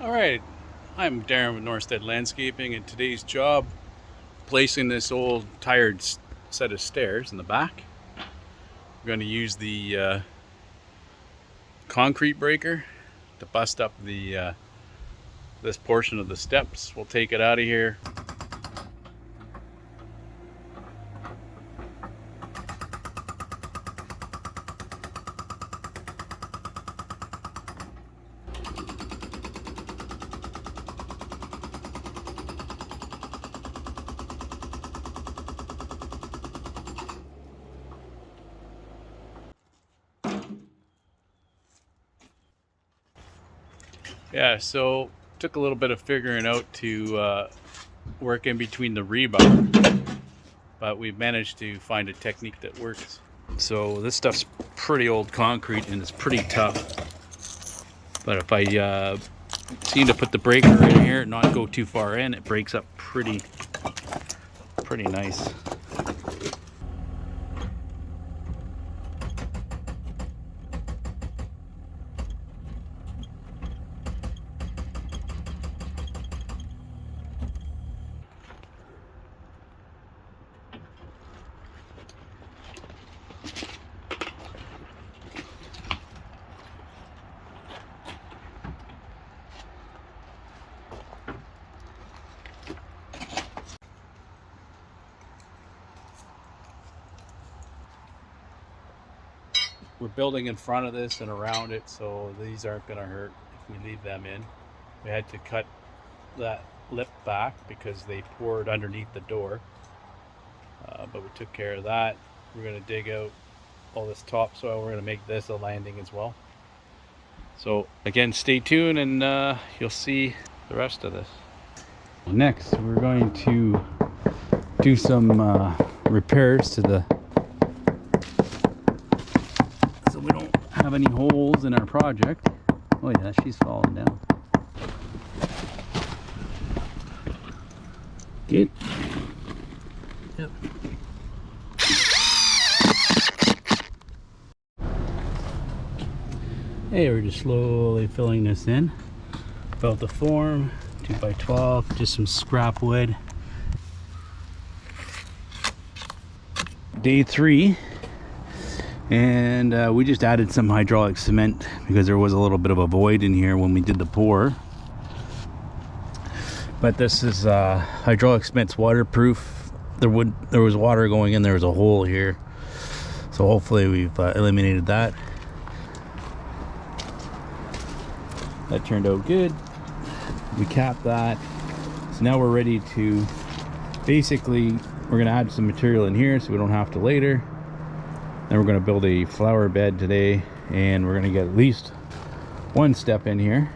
Alright, I'm Darren with Norstead Landscaping, and today's job, placing this old tired set of stairs in the back. We're going to use the concrete breaker to bust up the this portion of the steps. We'll take it out of here. Yeah, so took a little bit of figuring out to work in between the rebar, but we've managed to find a technique that works. So this stuff's pretty old concrete and it's pretty tough, but if I seem to put the breaker in here and not go too far in, it breaks up pretty nice. We're building in front of this and around it, so these aren't going to hurt if we leave them in. We had to cut that lip back because they poured underneath the door, but we took care of that. We're going to dig out all this topsoil. We're going to make this a landing as well. So again, stay tuned and you'll see the rest of this. Next, we're going to do some repairs to the we don't have any holes in our project. Oh yeah, she's falling down. Good. Yep. Hey, we're just slowly filling this in. Felt the form, 2x12, just some scrap wood. Day 3. And we just added some hydraulic cement because there was a little bit of a void in here when we did the pour. But this is hydraulic cement's waterproof. There was water going in. There was a hole here, so hopefully we've eliminated that. That turned out good. We capped that, so now we're ready to basically we're going to add some material in here so we don't have to later. Then we're going to build a flower bed today, and we're going to get at least one step in here.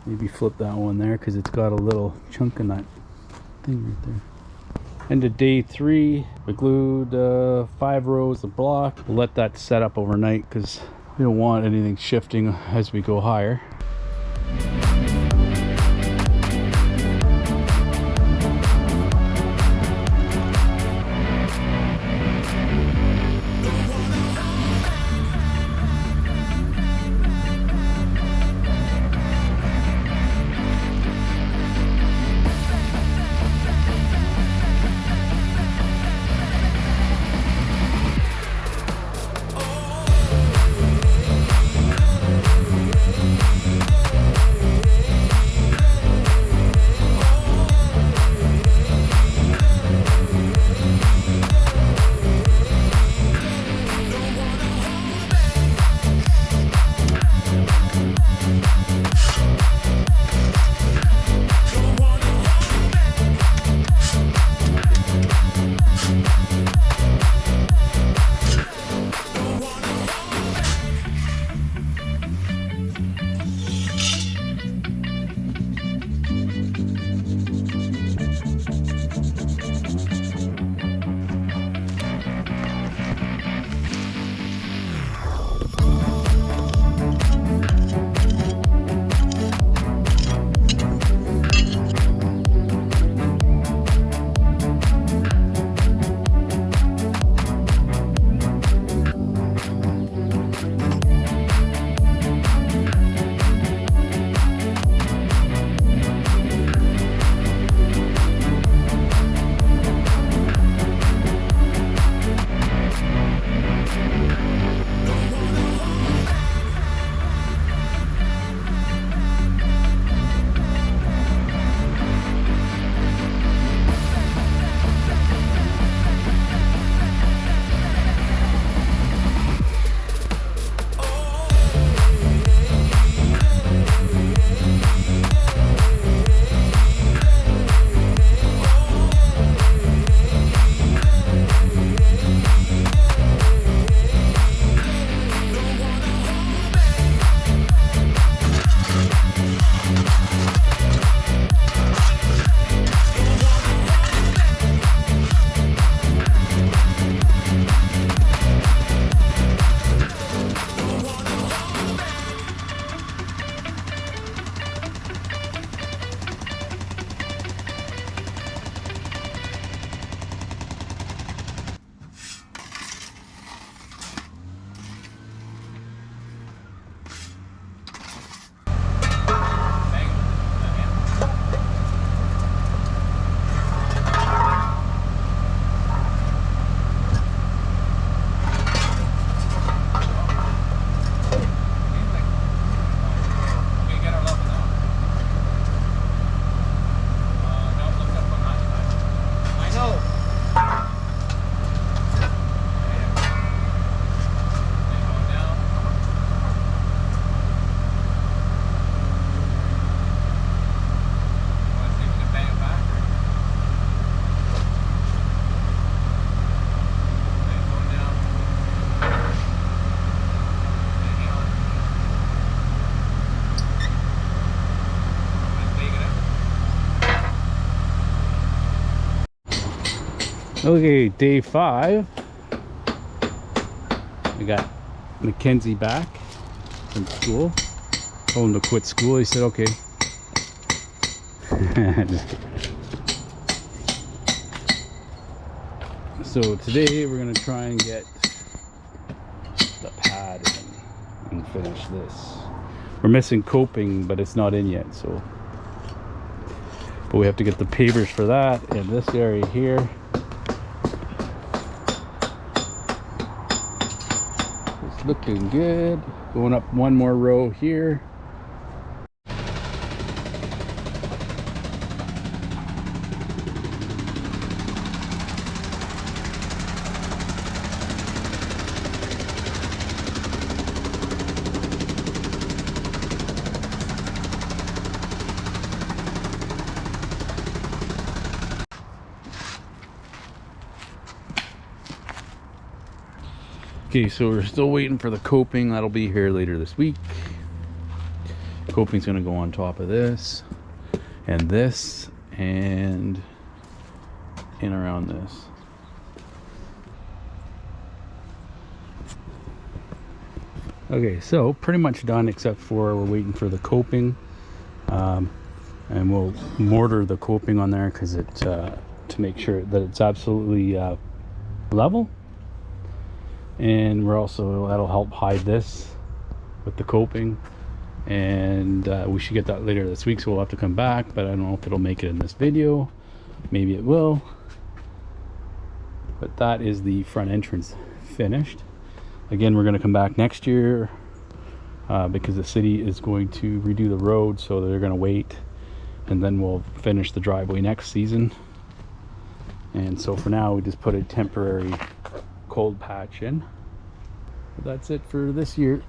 Maybe flip that one there because it's got a little chunk of that thing right there. End of day 3, we glued 5 rows of block. We'll let that set up overnight because we don't want anything shifting as we go higher. Okay, day 5. We got Mackenzie back from school. Told him to quit school. He said, okay. Just kidding. So today we're gonna try and get the pad in and finish this. We're missing coping, but it's not in yet, so. But we have to get the pavers for that in this area here. It's looking good. Going up one more row here. Okay, so we're still waiting for the coping. That'll be here later this week. Coping's gonna go on top of this and in around this. Okay, so pretty much done except for we're waiting for the coping, and we'll mortar the coping on there because it to make sure that it's absolutely level. And we're also, that'll help hide this with the coping, and we should get that later this week, so we'll have to come back, but I don't know if it'll make it in this video. Maybe it will. But that is the front entrance finished. Again, we're going to come back next year because the city is going to redo the road, so they're going to wait, and then we'll finish the driveway next season. And so for now we just put a temporary cold patch in. But that's it for this year.